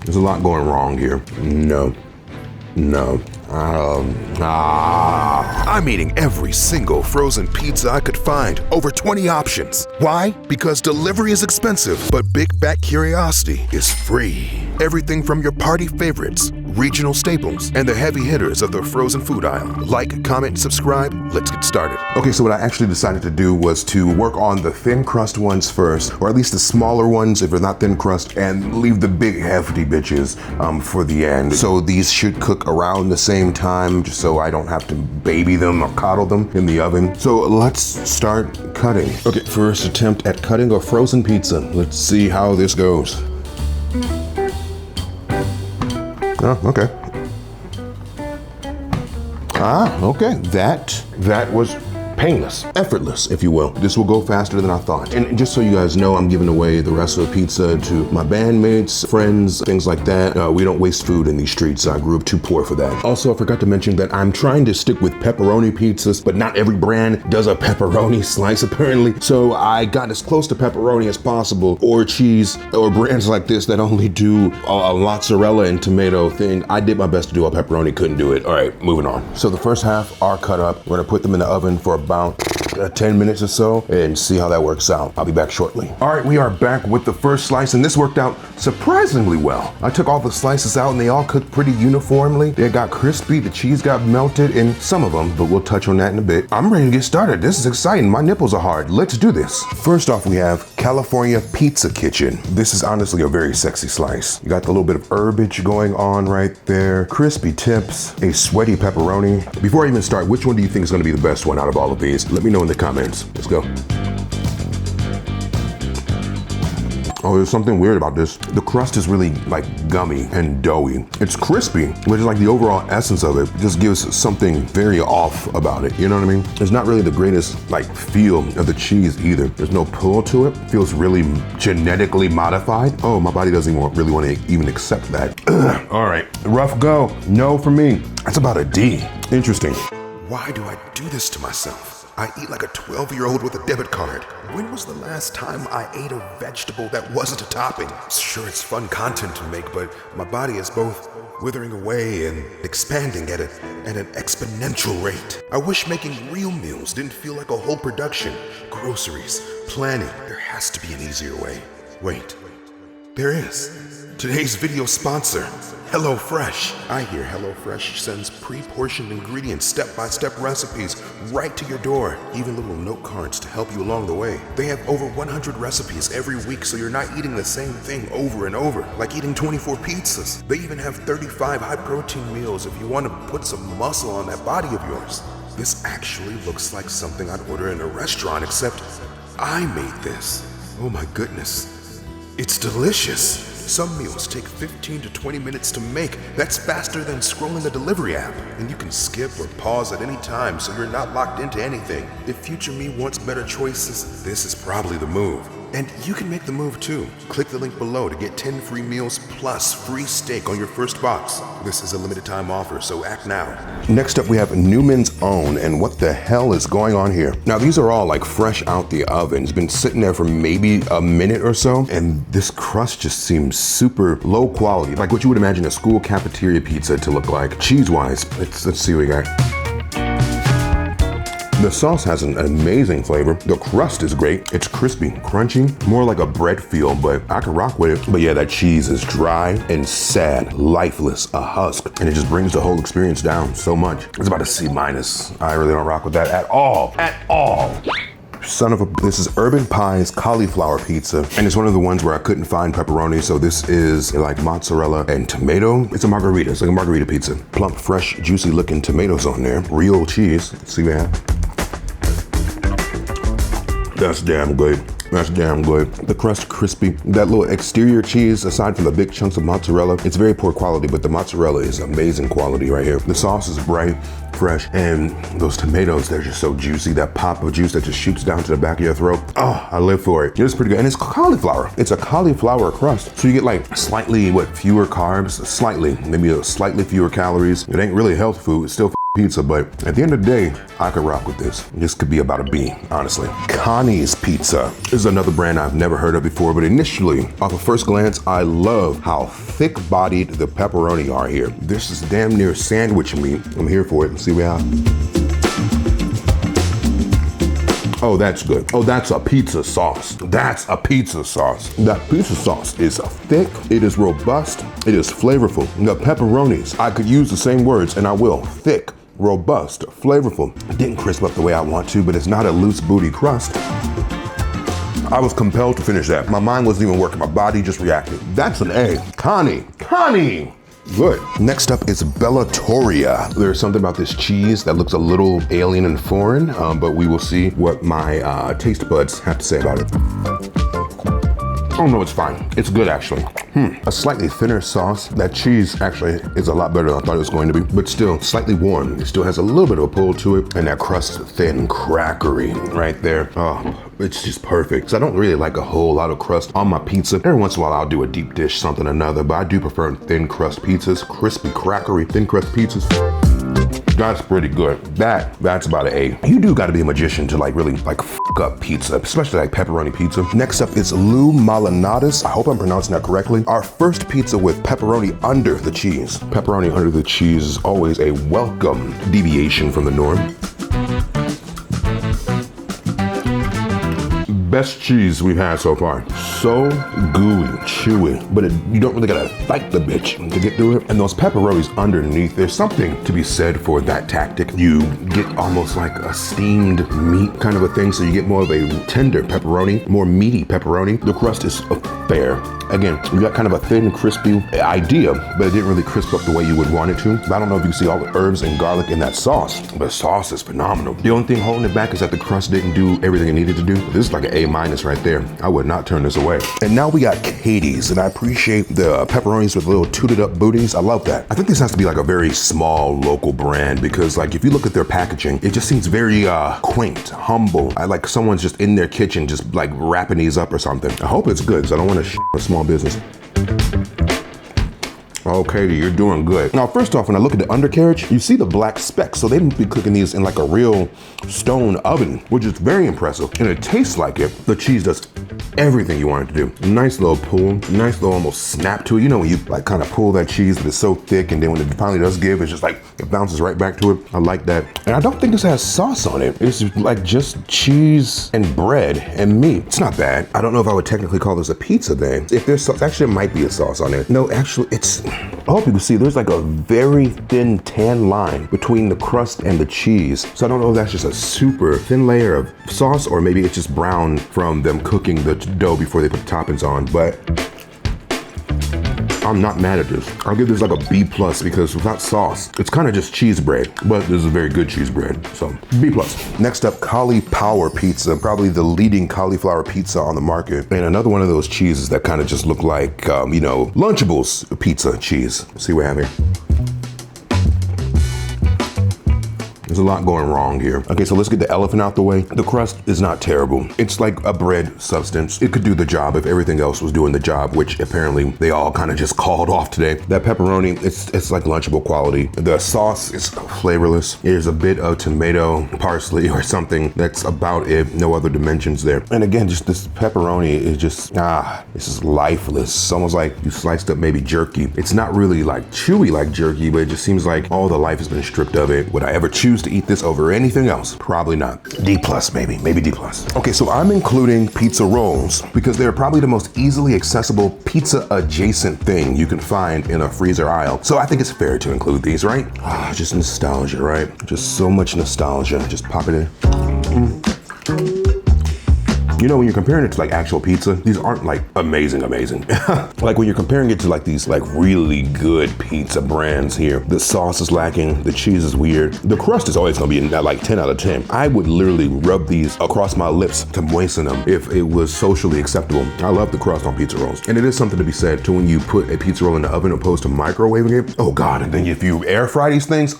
There's a lot going wrong here. No. I'm eating every single frozen pizza I could find. Over 20 options. Why? Because delivery is expensive, but Big Back Curiosity is free. Everything from your party favorites, regional staples, and the heavy hitters of the frozen food aisle. Like, comment, subscribe. Let's get started. Okay, so what I actually decided to do was to work on the thin crust ones first, or at least the smaller ones if they're not thin crust, and leave the big hefty bitches for the end. So these should cook around the same time, just so I don't have to baby them or coddle them in the oven. So let's start cutting. Okay, first attempt at cutting a frozen pizza. Let's see how this goes. Oh, okay. Okay, that was painless, effortless, if you will. This will go faster than I thought. And just so you guys know, I'm giving away the rest of the pizza to my bandmates, friends, things like that. We don't waste food in these streets. I grew up too poor for that. Also, I forgot to mention that I'm trying to stick with pepperoni pizzas, but not every brand does a pepperoni slice apparently. So I got as close to pepperoni as possible, or cheese, or brands like this that only do a mozzarella and tomato thing. I did my best to do a pepperoni, couldn't do it. All right, moving on. So the first half are cut up. We're gonna put them in the oven for about 10 minutes or so and see how that works out. I'll be back shortly. All right, we are back with the first slice, and this worked out surprisingly well. I took all the slices out and they all cooked pretty uniformly. They got crispy, the cheese got melted in some of them, but we'll touch on that in a bit. I'm ready to get started. This is exciting. My nipples are hard. Let's do this. First off, we have California Pizza Kitchen. This is honestly a very sexy slice. You got the little bit of herbage going on right there, crispy tips, a sweaty pepperoni. Before I even start, which one do you think is gonna be the best one out of all of these? Let me know in the comments. Let's go. Oh, there's something weird about this. The crust is really like gummy and doughy. It's crispy, which is like the overall essence of it. It just gives something very off about it. You know what I mean? It's not really the greatest like feel of the cheese either. There's no pull to it. It feels really genetically modified. Oh, my body doesn't really want to even accept that. All right, rough go. No for me. That's about a D. Interesting. Why do I do this to myself? I eat like a 12-year-old with a debit card. When was the last time I ate a vegetable that wasn't a topping? Sure, it's fun content to make, but my body is both withering away and expanding at an exponential rate. I wish making real meals didn't feel like a whole production. Groceries, planning. There has to be an easier way. Wait, there is. Today's video sponsor, HelloFresh. I hear HelloFresh sends pre-portioned ingredients, step-by-step recipes right to your door, even little note cards to help you along the way. They have over 100 recipes every week, so you're not eating the same thing over and over, like eating 24 pizzas. They even have 35 high-protein meals if you want to put some muscle on that body of yours. This actually looks like something I'd order in a restaurant, except I made this. Oh my goodness. It's delicious. Some meals take 15 to 20 minutes to make. That's faster than scrolling a delivery app. And you can skip or pause at any time so you're not locked into anything. If future me wants better choices, this is probably the move. And you can make the move too. Click the link below to get 10 free meals plus free steak on your first box. This is a limited time offer, so act now. Next up, we have Newman's Own, and what the hell is going on here? Now, these are all like fresh out the oven. It's been sitting there for maybe a minute or so, and this crust just seems super low quality, like what you would imagine a school cafeteria pizza to look like. Cheese-wise, let's see what we got. The sauce has an amazing flavor. The crust is great. It's crispy, crunchy, more like a bread feel, but I can rock with it. But yeah, that cheese is dry and sad, lifeless, a husk. And it just brings the whole experience down so much. It's about a C-. I really don't rock with that at all. Son of a, this is Urban Pie's cauliflower pizza, and it's one of the ones where I couldn't find pepperoni, so this is like mozzarella and tomato. It's a margarita, it's like a margarita pizza. Plump, fresh, juicy looking tomatoes on there. Real cheese, let's see what happens. That's damn good. That's damn good. The crust crispy. That little exterior cheese, aside from the big chunks of mozzarella, it's very poor quality, but the mozzarella is amazing quality right here. The sauce is bright, fresh, and those tomatoes, they're just so juicy. That pop of juice that just shoots down to the back of your throat. Oh, I live for it. It's pretty good. And it's cauliflower. It's a cauliflower crust. So you get like slightly, fewer carbs? Slightly, maybe slightly fewer calories. It ain't really health food. It's still pizza, but at the end of the day, I could rock with this. This could be about a B, honestly. Connie's Pizza. This is another brand I've never heard of before, but initially, off of first glance, I love how thick-bodied the pepperoni are here. This is damn near sandwich meat. I'm here for it. Let's see what we have. Oh, that's good. Oh, that's a pizza sauce. That's a pizza sauce. That pizza sauce is thick, it is robust, it is flavorful. The pepperonis, I could use the same words and I will. Thick, robust, flavorful. It didn't crisp up the way I want to, but it's not a loose booty crust. I was compelled to finish that. My mind wasn't even working, my body just reacted. That's an A. Connie. Good. Next up is Bellatoria. There's something about this cheese that looks a little alien and foreign, but we will see what my taste buds have to say about it. Oh no, it's fine. It's good actually. A slightly thinner sauce. That cheese actually is a lot better than I thought it was going to be, but still slightly warm. It still has a little bit of a pull to it, and that crust thin, crackery right there. Oh, it's just perfect. So I don't really like a whole lot of crust on my pizza. Every once in a while I'll do a deep dish, something or another, but I do prefer thin crust pizzas, crispy, crackery, thin crust pizzas. That's pretty good. That's about an A. You do gotta be a magician to really f up pizza, especially like pepperoni pizza. Next up is Lou Malnati. I hope I'm pronouncing that correctly. Our first pizza with pepperoni under the cheese. Pepperoni under the cheese is always a welcome deviation from the norm. Best cheese we've had so far. So gooey, chewy, but you don't really gotta fight the bitch to get through it. And those pepperonis underneath, there's something to be said for that tactic. You get almost like a steamed meat kind of a thing, so you get more of a tender pepperoni, more meaty pepperoni. The crust is fair. Again, you got kind of a thin, crispy idea, but it didn't really crisp up the way you would want it to. I don't know if you can see all the herbs and garlic in that sauce, but the sauce is phenomenal. The only thing holding it back is that the crust didn't do everything it needed to do. This is like an A- right there. I would not turn this away. And now we got Katie's, and I appreciate the pepperonis with little tooted up booties. I love that. I think this has to be like a very small local brand because if you look at their packaging, it just seems very quaint, humble. I like someone's just in their kitchen just wrapping these up or something. I hope it's good because I don't want to a small business. Oh, Katie, you're doing good. Now, first off, when I look at the undercarriage, you see the black specks. So they must be cooking these in like a real stone oven, which is very impressive. And it tastes like it. The cheese does everything you want it to do. Nice little pull, nice little almost snap to it. You know when you kind of pull that cheese, but it's so thick, and then when it finally does give, it's just it bounces right back to it. I like that. And I don't think this has sauce on it. It's just cheese and bread and meat. It's not bad. I don't know if I would technically call this a pizza then. If there's sauce, actually it might be a sauce on it. No, actually I hope you can see there's a very thin tan line between the crust and the cheese. So I don't know if that's just a super thin layer of sauce or maybe it's just brown from them cooking the dough before they put the toppings on, but I'm not mad at this. I'll give this a B+ because without sauce, it's kind of just cheese bread, but this is a very good cheese bread, so B+. Next up, Collie Power Pizza, probably the leading cauliflower pizza on the market. And another one of those cheeses that kind of just look like, Lunchables pizza cheese. Let's see what I have here. There's a lot going wrong here. Okay, so let's get the elephant out the way. The crust is not terrible. It's like a bread substance. It could do the job if everything else was doing the job, which apparently they all kind of just called off today. That pepperoni, it's like Lunchable quality. The sauce is flavorless. There's a bit of tomato, parsley, or something. That's about it. No other dimensions there. And again, just this pepperoni is just, this is lifeless. It's almost like you sliced up maybe jerky. It's not really chewy like jerky, but it just seems like all the life has been stripped of it. Would I ever choose to eat this over anything else? Probably not. D+, maybe D+. Okay, so I'm including pizza rolls because they're probably the most easily accessible pizza adjacent thing you can find in a freezer aisle. So I think it's fair to include these, right? Just nostalgia, right? Just so much nostalgia. Just pop it in. You know, when you're comparing it to actual pizza, these aren't amazing. When you're comparing it to these really good pizza brands here, the sauce is lacking, the cheese is weird. The crust is always gonna be 10 out of 10. I would literally rub these across my lips to moisten them if it was socially acceptable. I love the crust on pizza rolls. And it is something to be said to when you put a pizza roll in the oven opposed to microwaving it. Oh God, and then if you air fry these things,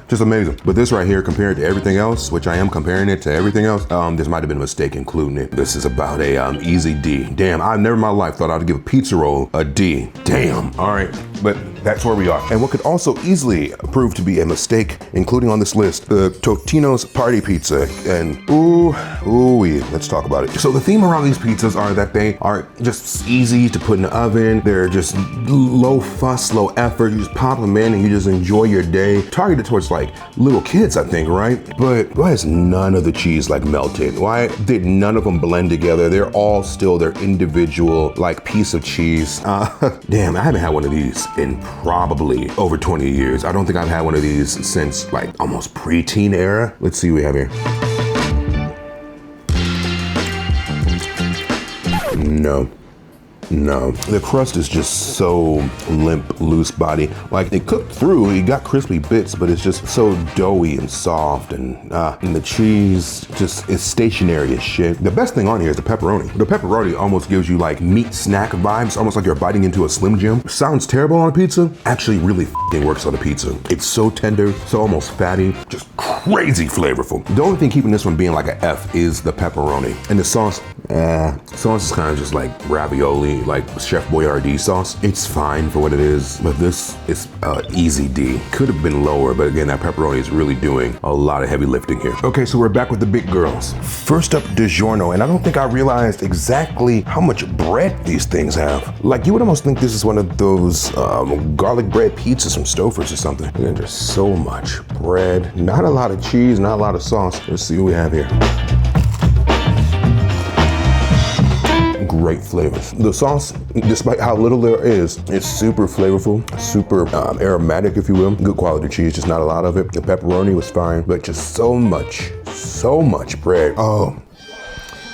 just amazing. But this right here, compared to everything else, which I am comparing it to everything else, this might have been a mistake including it. This is about a easy D. Damn, I never in my life thought I'd give a pizza roll a D. Damn. All right, but That's where we are. And what could also easily prove to be a mistake, including on this list, the Totino's party pizza. And ooh-wee, let's talk about it. So the theme around these pizzas are that they are just easy to put in the oven. They're just low fuss, low effort. You just pop them in and you just enjoy your day. Targeted towards like little kids, I think, right? But why is none of the cheese like melted? Why did none of them blend together? They're all still their individual like piece of cheese. Damn, I haven't had one of these in probably over 20 years. I don't think I've had one of these since like almost preteen era. Let's see what we have here. No, the crust is just so limp, loose body. Like it cooked through, you got crispy bits, but it's just so doughy and soft, and the cheese just is stationary as shit. The best thing on here is the pepperoni. The pepperoni almost gives you like meat snack vibes, almost like you're biting into a Slim Jim. Sounds terrible on a pizza, actually really f***ing works on a pizza. It's so tender, so almost fatty, just crazy flavorful. The only thing keeping this one being like an F is the pepperoni. And the sauce, sauce is kind of just like ravioli, like Chef Boyardee sauce. It's fine for what it is, but this is easy D. Could have been lower, but again, that pepperoni is really doing a lot of heavy lifting here. Okay, so we're back with the big girls. First up, DiGiorno, and I don't think I realized exactly how much bread these things have. Like you would almost think this is one of those garlic bread pizzas from Stouffer's or something. And there's so much bread, not a lot of cheese, not a lot of sauce. Let's see what we have here. Great flavors. The sauce, despite how little there is, it's super flavorful, super aromatic, if you will. Good quality cheese, just not a lot of it. The pepperoni was fine, but just so much bread. Oh.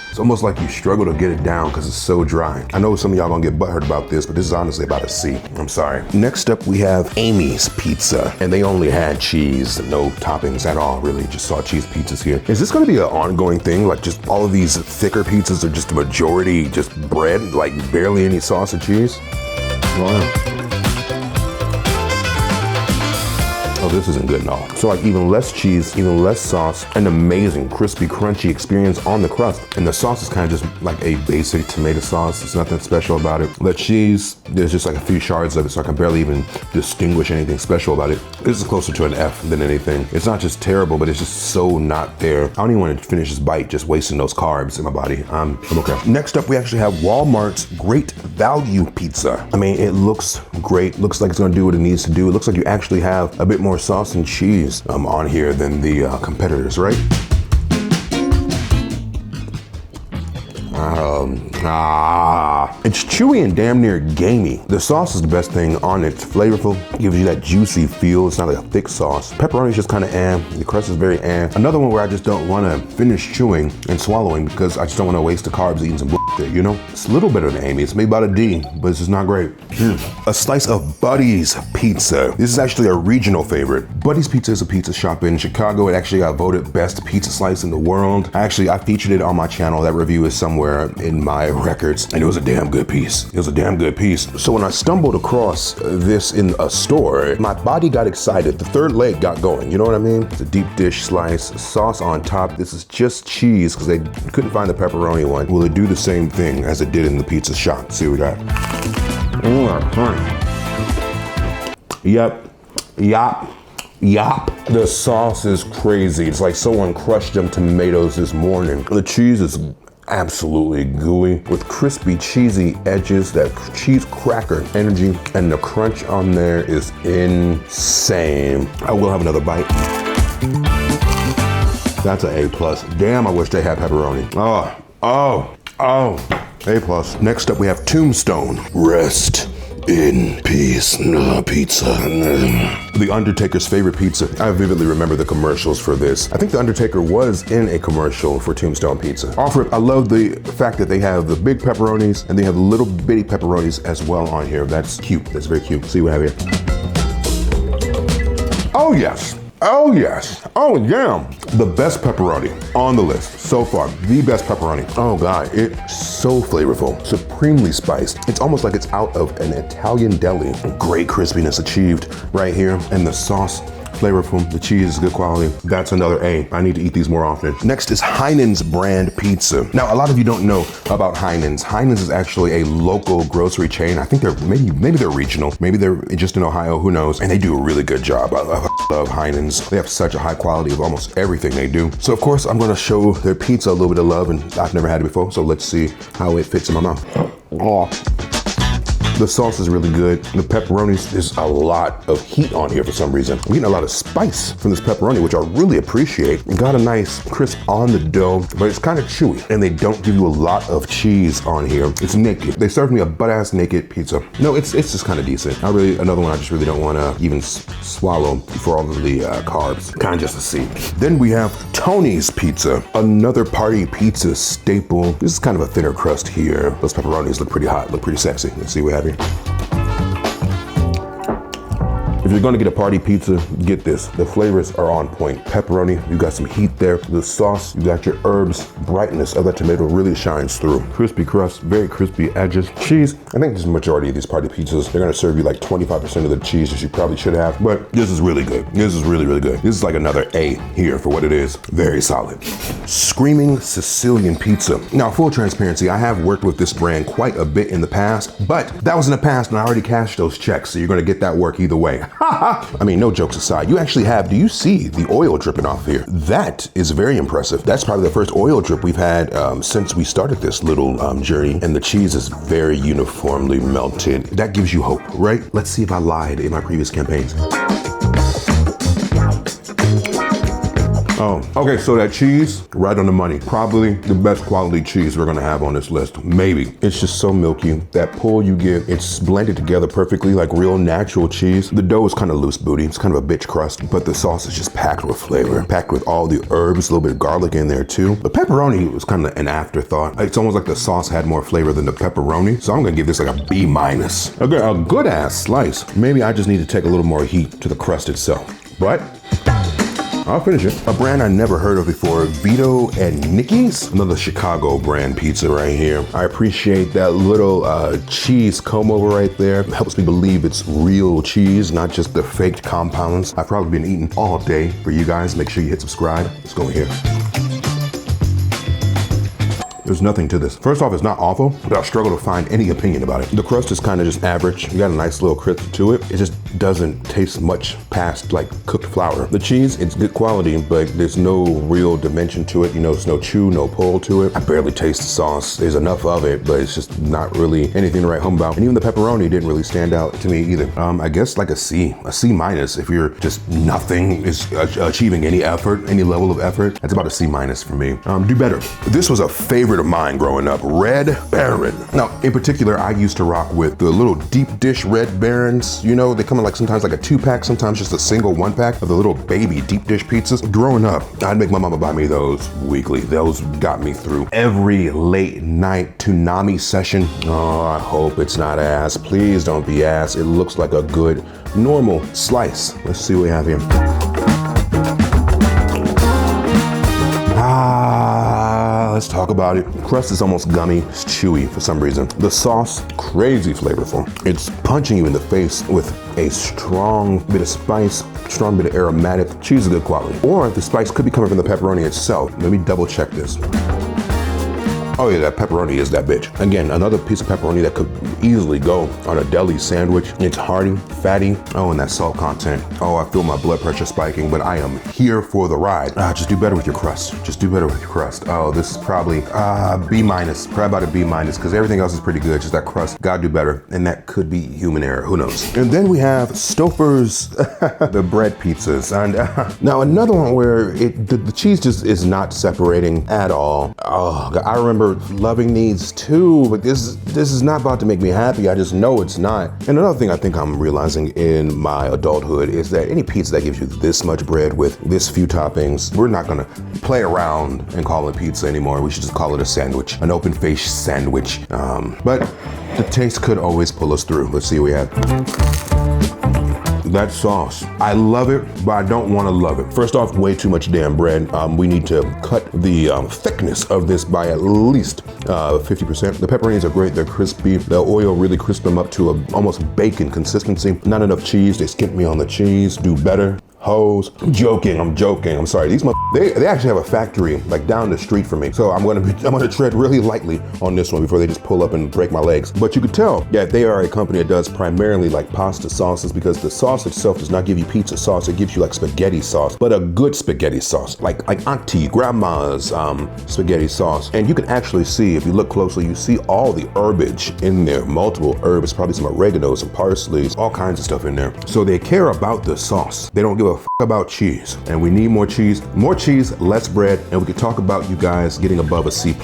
It's almost like you struggle to get it down because it's so dry. I know some of y'all gonna get butthurt about this, but this is honestly about a C. I'm sorry. Next up, we have Emmy's Pizza, and they only had cheese, no toppings at all, really. Just saw cheese pizzas here. Is this gonna be an ongoing thing? Like just all of these thicker pizzas are just a majority just bread, like barely any sauce or cheese? Wow. Oh, this isn't good at all. So like even less cheese, even less sauce, an amazing crispy, crunchy experience on the crust. And the sauce is kind of just like a basic tomato sauce. There's nothing special about it. The cheese, there's just like a few shards of it, so I can barely even distinguish anything special about it. This is closer to an F than anything. It's not just terrible, but it's just so not there. I don't even want to finish this bite just wasting those carbs in my body. I'm okay. Next up, we actually have Walmart's Great Value Pizza. I mean, it looks great. Looks like it's gonna do what it needs to do. It looks like you actually have a bit more sauce and cheese on here than the competitors, right? It's chewy and damn near gamey. The sauce is the best thing on it. It's flavorful, gives you that juicy feel. It's not like a thick sauce. Pepperoni is just kind of the crust is very Another one where I just don't want to finish chewing and swallowing because I just don't want to waste the carbs eating some bullshit, you know? It's a little better than Amy. It's maybe about a D, but it's just not great. A slice of Buddy's Pizza. This is actually a regional favorite. Buddy's Pizza is a pizza shop in Chicago. It actually got voted best pizza slice in the world. I featured it on my channel. That review is somewhere in my records, and it was a damn good piece. It was a damn good piece. So when I stumbled across this in a store, my body got excited. The third leg got going, you know what I mean? It's a deep dish slice, sauce on top. This is just cheese because they couldn't find the pepperoni one. Will it do the same thing as it did in the pizza shop? Let's see what we got. Yup. The sauce is crazy. It's like someone crushed them tomatoes this morning. The cheese is absolutely gooey with crispy, cheesy edges, that cheese cracker energy, and the crunch on there is insane. I will have another bite. That's an A+. Damn, I wish they had pepperoni. Oh, A+. Next up, we have Tombstone. Rest in peace, pizza. The Undertaker's favorite pizza. I vividly remember the commercials for this. I think the Undertaker was in a commercial for Tombstone Pizza. I love the fact that they have the big pepperonis and they have little bitty pepperonis as well on here. That's cute. That's very cute. See what I have here. Oh yes. Oh yes. Oh damn. The best pepperoni on the list so far. The best pepperoni. Oh God, it's so flavorful. Supremely spiced. It's almost like it's out of an Italian deli. Great crispiness achieved right here. And the sauce flavorful. The cheese is good quality. That's another A. I need to eat these more often. Next is Heinen's brand pizza. Now, a lot of you don't know about Heinen's. Heinen's is actually a local grocery chain. I think they're maybe they're regional. Maybe they're just in Ohio, who knows? And they do a really good job. I love Heinen's. They have such a high quality of almost everything they do. So of course, I'm gonna show their pizza a little bit of love, and I've never had it before, so let's see how it fits in my mouth. Oh. The sauce is really good. The pepperonis, there's a lot of heat on here for some reason. I'm getting a lot of spice from this pepperoni, which I really appreciate. It got a nice crisp on the dough, but it's kind of chewy. And they don't give you a lot of cheese on here. It's naked. They served me a butt-ass naked pizza. No, it's just kind of decent. Another one I just really don't want to even swallow for all of the carbs. Kind of just a C. Then we have Tony's Pizza, another party pizza staple. This is kind of a thinner crust here. Those pepperonis look pretty hot, look pretty sexy. Let's see what we have here. If you're gonna get a party pizza, get this. The flavors are on point. Pepperoni, you got some heat there. The sauce, you got your herbs. Brightness of that tomato really shines through. Crispy crust, very crispy edges. Cheese, I think the majority of these party pizzas, they're gonna serve you like 25% of the cheese that you probably should have, but this is really good. This is really, really good. This is like another A here for what it is. Very solid. Screamin Sicilian Pizza. Now, full transparency, I have worked with this brand quite a bit in the past, but that was in the past and I already cashed those checks, so you're gonna get that work either way. I mean, no jokes aside, you actually have, do you see the oil dripping off here? That is very impressive. That's probably the first oil drip we've had since we started this little journey, and the cheese is very uniformly melted. That gives you hope, right? Let's see if I lied in my previous campaigns. Oh, okay, so that cheese, right on the money. Probably the best quality cheese we're gonna have on this list. Maybe. It's just so milky. That pull you get, it's blended together perfectly like real natural cheese. The dough is kind of loose booty. It's kind of a bitch crust, but the sauce is just packed with flavor. Packed with all the herbs, a little bit of garlic in there too. The pepperoni was kind of an afterthought. It's almost like the sauce had more flavor than the pepperoni. So I'm gonna give this like a B minus. Okay, a good ass slice. Maybe I just need to take a little more heat to the crust itself. But I'll finish it. A brand I never heard of before, Vito and Nicky's. Another Chicago brand pizza right here. I appreciate that little cheese comb over right there. It helps me believe it's real cheese, not just the faked compounds. I've probably been eating all day. For you guys, make sure you hit subscribe. Let's go in here. There's nothing to this. First off, it's not awful, but I struggle to find any opinion about it. The crust is kind of just average. You got a nice little crisp to it. It just doesn't taste much past like cooked flour. The cheese, it's good quality, but there's no real dimension to it. You know, there's no chew, no pull to it. I barely taste the sauce. There's enough of it, but it's just not really anything to write home about. And even the pepperoni didn't really stand out to me either. I guess like a C minus. If you're just nothing is achieving any effort, any level of effort, that's about a C minus for me. Do better. This was a favorite of mine growing up, Red Baron. Now, in particular, I used to rock with the little deep dish Red Barons. You know, they come in like sometimes like a 2-pack, sometimes just a single 1-pack of the little baby deep dish pizzas. Growing up, I'd make my mama buy me those weekly. Those got me through every late night Toonami session. Oh, I hope it's not ass. Please don't be ass. It looks like a good, normal slice. Let's see what we have here. Let's talk about it. The crust is almost gummy. It's chewy for some reason. The sauce, crazy flavorful. It's punching you in the face with a strong bit of spice, strong bit of aromatic. Cheese is good quality. Or the spice could be coming from the pepperoni itself. Let me double check this. Oh yeah, that pepperoni is that bitch. Again, another piece of pepperoni that could easily go on a deli sandwich. It's hearty, fatty. Oh, and that salt content. Oh, I feel my blood pressure spiking, but I am here for the ride. Just do better with your crust. Just do better with your crust. Oh, this is probably B minus. Probably about a B minus, because everything else is pretty good. Just that crust, gotta do better. And that could be human error, who knows? And then we have Stouffer's, the bread pizzas. And now another one where the cheese just is not separating at all. Oh, God, I remember loving these too, but this is not about to make me happy. I just know it's not. And another thing I think I'm realizing in my adulthood is that any pizza that gives you this much bread with this few toppings, we're not gonna play around and call it pizza anymore. We should just call it a sandwich, an open-faced sandwich. But the taste could always pull us through. Let's see what we have. That sauce, I love it, but I don't want to love it. First off, way too much damn bread. We need to cut the thickness of this by at least 50%. The pepperonis are great, they're crispy. The oil really crisps them up to a almost bacon consistency. Not enough cheese, they skimped me on the cheese. Do better. hoes. I'm joking. I'm sorry. These they actually have a factory like down the street from me. So I'm gonna tread really lightly on this one before they just pull up and break my legs. But you could tell that they are a company that does primarily like pasta sauces, because the sauce itself does not give you pizza sauce. It gives you like spaghetti sauce, but a good spaghetti sauce, like auntie, grandma's spaghetti sauce. And you can actually see, if you look closely, you see all the herbage in there, multiple herbs, probably some oregano, some parsley, all kinds of stuff in there. So they care about the sauce. They don't give a f about cheese. And we need more cheese, less bread, and we could talk about you guys getting above a C+.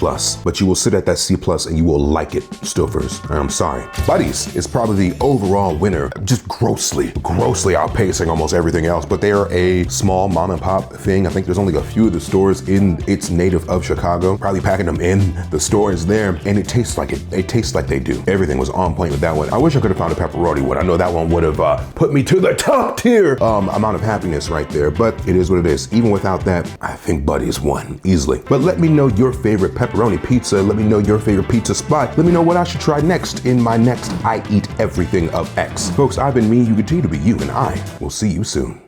But you will sit at that C+ and you will like it, Stouffer's. I'm sorry. Buddies is probably the overall winner, just grossly outpacing almost everything else. But they are a small mom and pop thing. I think there's only a few of the stores in its native of Chicago, probably packing them in the stores there, and it tastes like it. They taste like they do. Everything was on point with that one. I wish I could have found a pepperoni one. I know that one would have put me to the top tier amount of happiness right there, but it is what it is. Even without that, I think Buddy's won easily. But let me know your favorite pepperoni pizza. Let me know your favorite pizza spot. Let me know what I should try next in my next I Eat Everything of X. Folks, I've been me. You continue to be you, and I will see you soon.